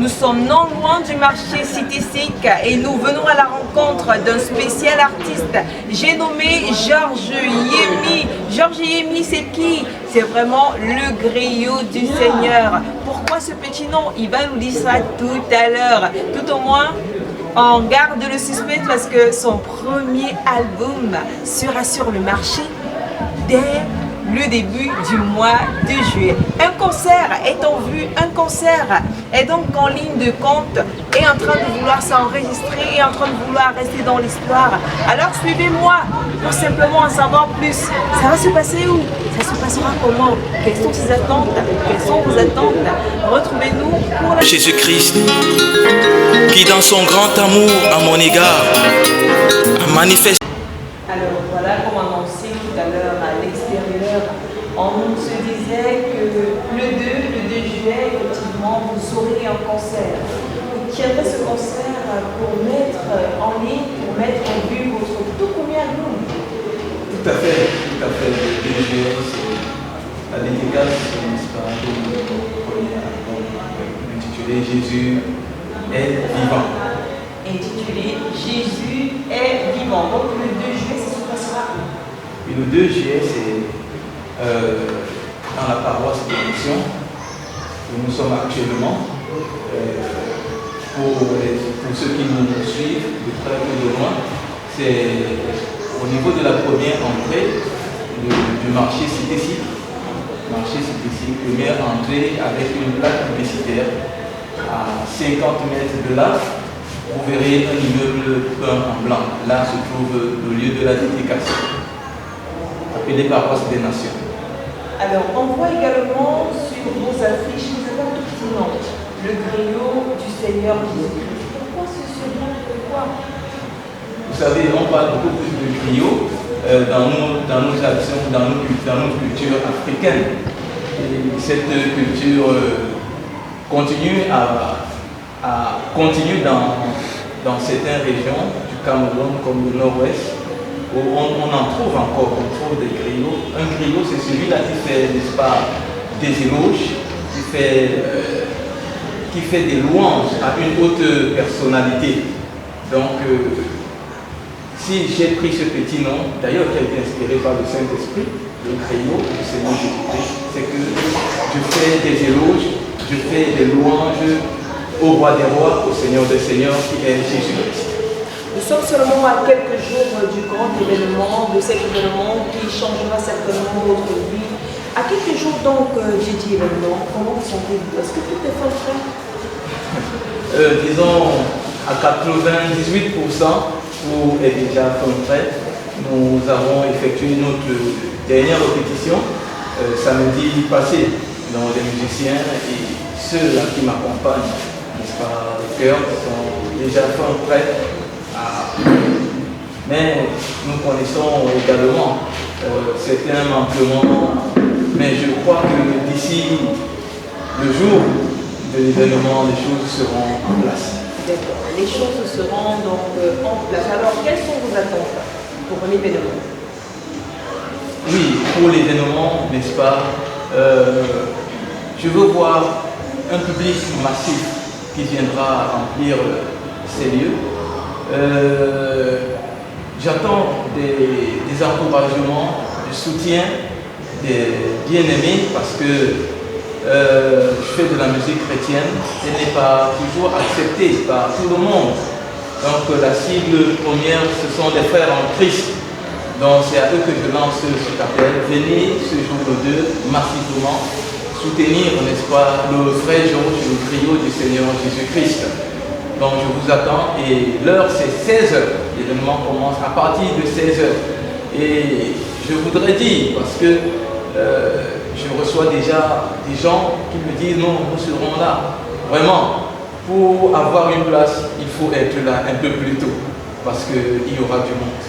Nous sommes non loin du marché Cité-Sic et nous venons à la rencontre d'un spécial artiste. J'ai nommé Georges Yemi. Georges Yemi, c'est qui? C'est vraiment le griot du Seigneur. Pourquoi ce petit nom? Il va nous dire ça tout à l'heure. Tout au moins, on garde le suspense parce que son premier album sera sur le marché dès le début du mois de juillet. Un concert est en vue, un concert est donc en ligne de compte, est en train de vouloir s'enregistrer, est en train de vouloir rester dans l'histoire. Alors suivez-moi pour simplement en savoir plus. Ça va se passer où? Ça se passera comment? Quelles sont ses attentes? Quelles sont vos attentes? Retrouvez-nous pour la... Jésus-Christ, qui dans son grand amour à mon égard a manifesté. Alors voilà, comme annoncé tout à l'heure à l'extérieur, on se disait que le 2 juillet, effectivement, vous aurez un concert. Vous tiendrez ce concert pour mettre en ligne, pour mettre en vue votre tout premier album. Tout à fait. Le 2 juillet, c'est la dédicace de notre premier album intitulé Jésus est vivant. Intitulé Jésus est vivant. Donc le 2 juillet, ça se passera où? Et le 2 juillet, c'est dans la paroisse de Mission où nous sommes actuellement. Pour ceux qui nous suivent de près ou de loin, c'est au niveau de la première entrée du marché Cité-Sic. Marché Cité-Sic, première entrée avec une plaque publicitaire à 50 mètres de là. Vous verrez un immeuble peint en blanc. Là se trouve le lieu de la dédicace, appelé Paroisse des Nations. Alors, on voit également sur vos affiches, vous avez un tout petit nom, le griot du Seigneur Jésus-Christ. Pourquoi ce surnom? Pourquoi? Vous savez, on parle beaucoup plus de griot dans nos actions, dans nos cultures africaines. Et cette culture continue dans certaines régions du Cameroun comme le nord-ouest, où on en trouve encore, on trouve des griots. Un griot, c'est celui-là qui fait, n'est-ce pas, des éloges, qui fait des louanges à une haute personnalité. Donc, si j'ai pris ce petit nom, d'ailleurs qui a été inspiré par le Saint-Esprit, le griot du Seigneur Jésus-Christ, c'est que je fais des éloges, je fais des louanges au roi des rois, au Seigneur des seigneurs, qui est Jésus-Christ. Nous sommes seulement à quelques jours du grand événement, de cet événement qui changera certainement votre vie. À quelques jours donc du dit événement, comment vous sentez-vous? Est-ce que tout est fin prêt? Disons à 98%, tout est déjà fin prêt. Nous avons effectué notre dernière répétition samedi passé. Donc les musiciens et ceux-là qui m'accompagnent, n'est-ce pas, les chœurs sont déjà fin prêts. Mais nous connaissons également certains manquements, mais je crois que d'ici le jour de l'événement, les choses seront en place. D'accord, les choses seront donc en place. Alors, quelles sont vos attentes pour l'événement? Oui, pour l'événement, n'est-ce pas, je veux voir un public massif qui viendra remplir ces lieux. J'attends des encouragements, du soutien des bien-aimés parce que je fais de la musique chrétienne, elle n'est pas toujours acceptée par tout le monde. Donc la cible première, ce sont des frères en Christ. Donc c'est à eux que je lance cet appel. Venez ce jour le 2 massivement soutenir, n'est-ce pas, le frère Georges, le griot du Seigneur Jésus-Christ. Donc je vous attends et l'heure c'est 16h. L'événement commence à partir de 16h. Et je voudrais dire, parce que je reçois déjà des gens qui me disent non, nous serons là. Vraiment, pour avoir une place, il faut être là un peu plus tôt, parce qu'il y aura du monde.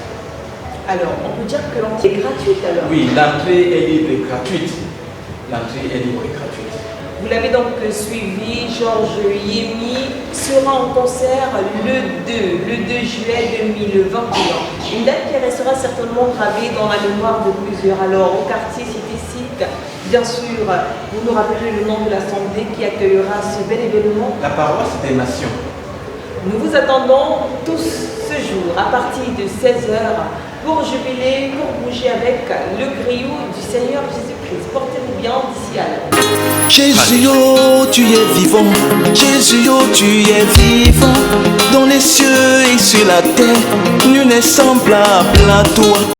Alors, on peut dire que l'entrée est gratuite alors? Oui, l'entrée est libre et gratuite. L'entrée est libre et gratuite. Vous l'avez donc suivi, Georges Yemi sera en concert le 2 juillet 2021. Une date qui restera certainement gravée dans la mémoire de plusieurs. Alors, au quartier Cité-Sic, Bien sûr, vous nous rappellerez le nom de l'assemblée qui accueillera ce bel événement. La paroisse des nations. Nous vous attendons tous ce jour à partir de 16h pour jubiler, pour bouger avec le griot du Seigneur Jésus-Christ. Portez-vous bien d'ici à là. Jésus, oh, tu es vivant. Jésus, oh, tu es vivant. Dans les cieux et sur la terre, nul n'est semblable à toi.